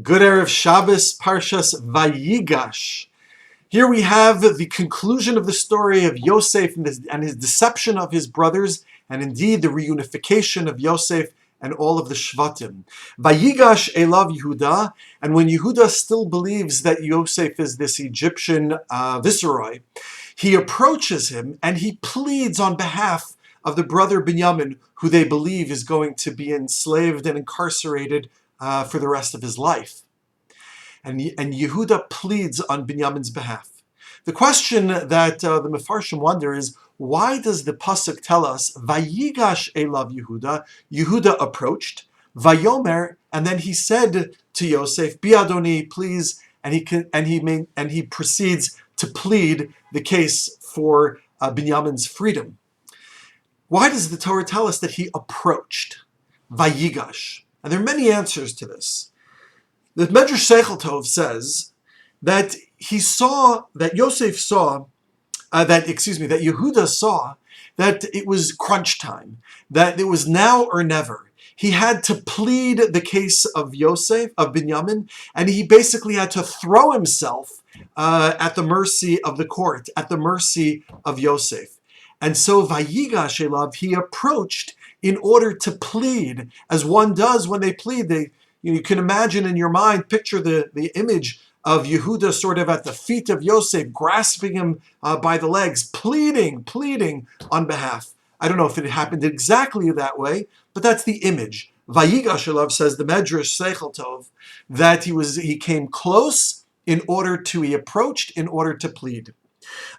Good Erev Shabbos, Parshas Vayigash. Here we have the conclusion of the story of Yosef and his deception of his brothers, and indeed the reunification of Yosef and all of the Shvatim. Vayigash Elav Yehuda, and when Yehuda still believes that Yosef is this Egyptian viceroy, he approaches him and he pleads on behalf of the brother Binyamin, who they believe is going to be enslaved and incarcerated for the rest of his life. And Yehuda pleads on Binyamin's behalf. The question that the Mefarshim wonder is, why does the pasuk tell us, Vayigash Elav Yehuda, Yehuda approached, Vayomer, and then he said to Yosef, Bi Adoni, please, and he proceeds to plead the case for Binyamin's freedom. Why does the Torah tell us that he approached? Vayigash. And there are many answers to this. The Medrash Seichel Tov says that Yehuda saw that it was crunch time, that it was now or never. He had to plead the case of Binyamin, and he basically had to throw himself at the mercy of the court, at the mercy of Yosef. And so Vayigash Elav, he approached in order to plead, as one does when they plead. You can imagine in your mind, picture the image of Yehuda sort of at the feet of Yosef, grasping him by the legs, pleading on behalf. I don't know if it happened exactly that way, but that's the image. Vayigash Elav, says the Medrash Seichel Tov, that he came close he approached in order to plead.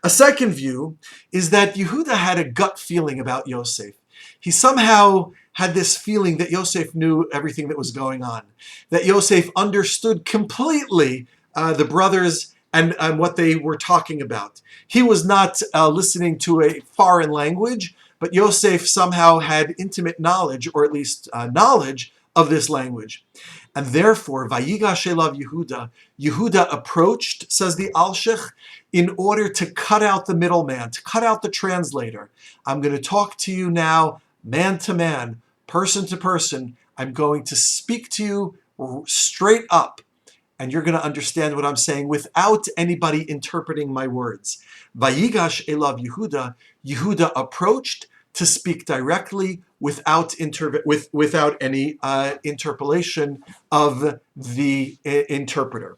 A second view is that Yehuda had a gut feeling about Yosef. He somehow had this feeling that Yosef knew everything that was going on, that Yosef understood completely the brothers and what they were talking about. He was not listening to a foreign language, but Yosef somehow had intimate knowledge, or at least knowledge, of this language. And therefore, Vayigash Elav Yehuda, Yehuda approached, says the Alshich, in order to cut out the middleman, to cut out the translator. I'm going to talk to you now, man to man, person to person. I'm going to speak to you straight up, and you're going to understand what I'm saying without anybody interpreting my words. Vayigash Elav Yehuda, Yehuda approached to speak directly without any interpolation of the interpreter.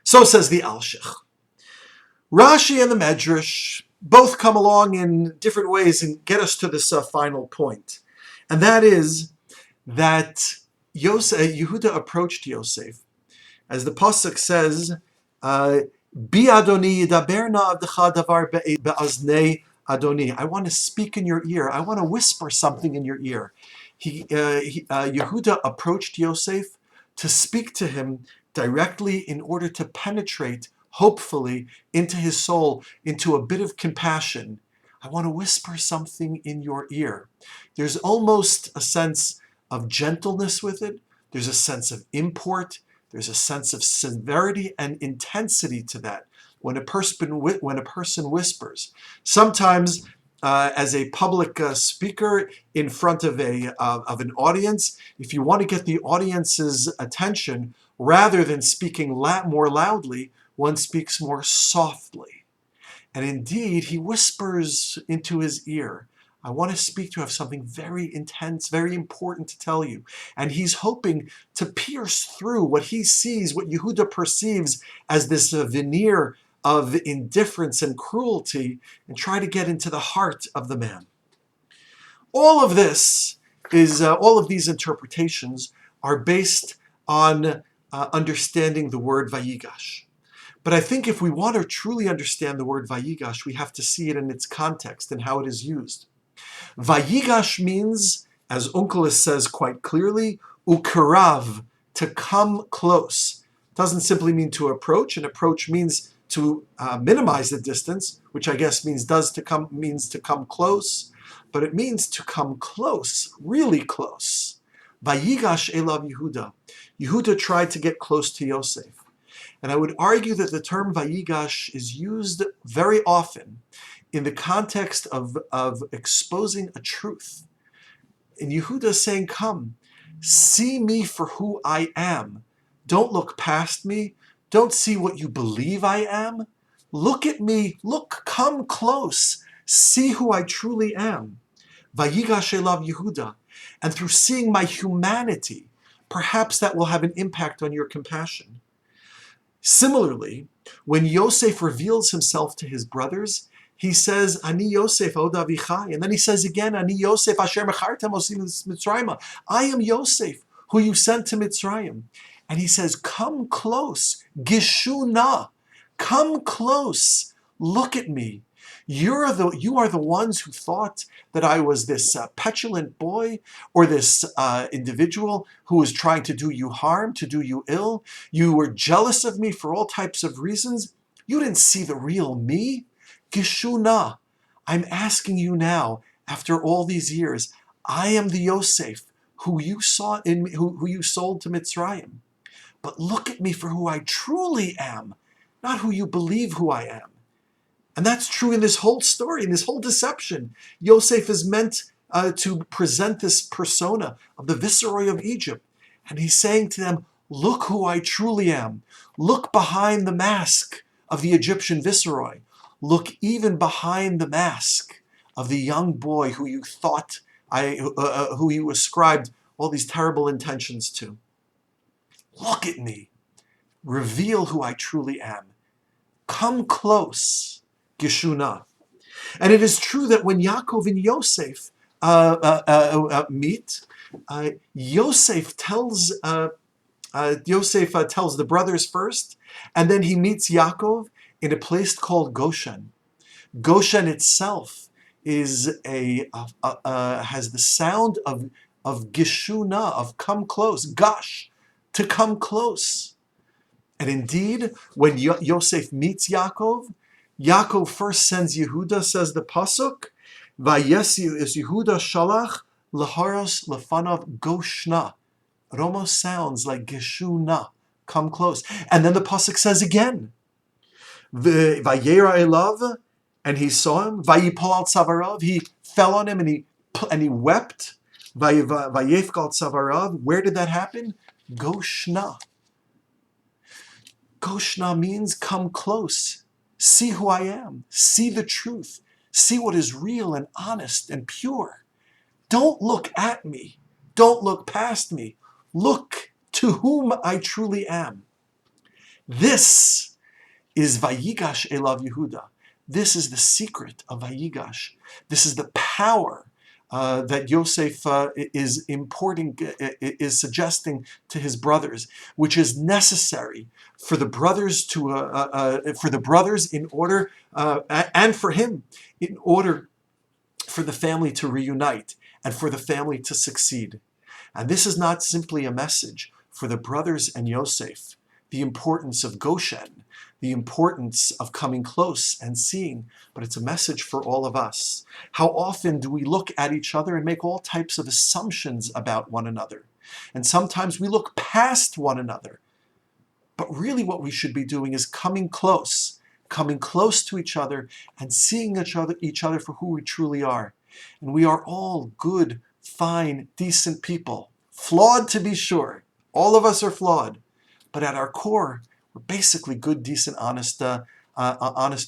So says the Alshich. Rashi and the Medrash both come along in different ways and get us to this final point. And that is that Yehuda approached Yosef. As the pasuk says, Bi Adoni yidaberna avdecha davar be'aznei Adoni. I want to speak in your ear. I want to whisper something in your ear. Yehuda approached Yosef to speak to him directly in order to penetrate, hopefully, into his soul, into a bit of compassion. I want to whisper something in your ear. There's almost a sense of gentleness with it. There's a sense of import. There's a sense of severity and intensity to that when a person whispers. Sometimes, as a public speaker in front of an audience, if you want to get the audience's attention, rather than speaking more loudly, one speaks more softly. And indeed, he whispers into his ear, I want to speak to you, I have something very intense, very important to tell you. And he's hoping to pierce through what he sees, what Yehuda perceives as this veneer of indifference and cruelty, and try to get into the heart of the man. All of these interpretations are based on understanding the word Vayigash. But I think if we want to truly understand the word Vayigash, we have to see it in its context and how it is used. Vayigash means, as Onkelos says quite clearly, ukarav, to come close. It doesn't simply mean to approach. An approach means to minimize the distance, which I guess means to come close, but it means to come close, really close. Vayigash Elav Yehuda. Yehuda tried to get close to Yosef. And I would argue that the term Vayigash is used very often in the context of exposing a truth. And Yehuda is saying, come, see me for who I am. Don't look past me. Don't see what you believe I am. Look at me. Look, come close. See who I truly am. Vayigash elav Yehuda. And through seeing my humanity, perhaps that will have an impact on your compassion. Similarly, when Yosef reveals himself to his brothers, he says, Ani Yosef od avichai. And then he says again, Ani Yosef asher mechartem osim Mitzrayim. I am Yosef, who you sent to Mitzrayim. And he says, come close, gishuna, come close, look at me. You are the ones who thought that I was this petulant boy or this individual who was trying to do you harm, to do you ill. You were jealous of me for all types of reasons. You didn't see the real me. Gishuna, I'm asking you now, after all these years, I am the Yosef who you saw in who you sold to Mitzrayim. But look at me for who I truly am, not who you believe who I am. And that's true in this whole story, in this whole deception. Yosef is meant to present this persona of the viceroy of Egypt. And he's saying to them, look who I truly am. Look behind the mask of the Egyptian viceroy. Look even behind the mask of the young boy who you thought, who you ascribed all these terrible intentions to. Look at me. Reveal who I truly am. Come close. Geshuna. And it is true that when Yaakov and Yosef meet, Yosef tells the brothers first, and then he meets Yaakov in a place called Goshen. Goshen itself is has the sound of Geshuna, of come close, gash, to come close. And indeed, when Yosef meets Yaakov, Yaakov first sends Yehuda, says the pasuk, Vayesi is Yehuda shalach laharos lefanav goshna. It almost sounds like geshuna, come close. And then the pasuk says again, Vayera elav, and he saw him. Vayipol al tzavarav, he fell on him and he wept. Vayefkal tzavarav. Where did that happen? Goshna. Goshna means come close. See who I am. See the truth. See what is real and honest and pure. Don't look at me. Don't look past me. Look to whom I truly am. This is Vayigash elav Yehuda. This is the secret of Vayigash. This is the power that Yosef is suggesting to his brothers, which is necessary for the brothers in order, and for him, in order for the family to reunite and for the family to succeed. And this is not simply a message for the brothers and Yosef, the importance of Goshen, the importance of coming close and seeing, but it's a message for all of us. How often do we look at each other and make all types of assumptions about one another? And sometimes we look past one another. But really what we should be doing is coming close to each other and seeing each other for who we truly are. And we are all good, fine, decent people. Flawed to be sure. All of us are flawed. But at our core, we're basically good, decent, honest,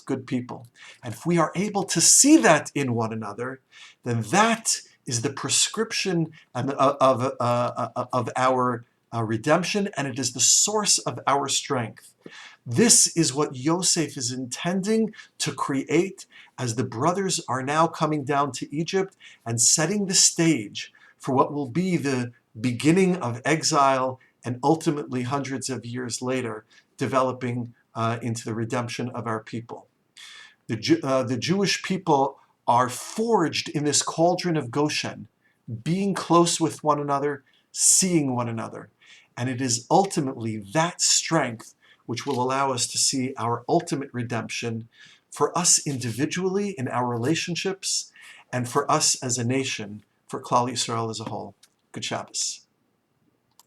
good people. And if we are able to see that in one another, then that is the prescription of our redemption, and it is the source of our strength. This is what Yosef is intending to create as the brothers are now coming down to Egypt and setting the stage for what will be the beginning of exile and ultimately hundreds of years later developing into the redemption of our people. The Jewish people are forged in this cauldron of Goshen, being close with one another, seeing one another. And it is ultimately that strength which will allow us to see our ultimate redemption for us individually in our relationships and for us as a nation, for Klal Yisrael as a whole. Good Shabbos.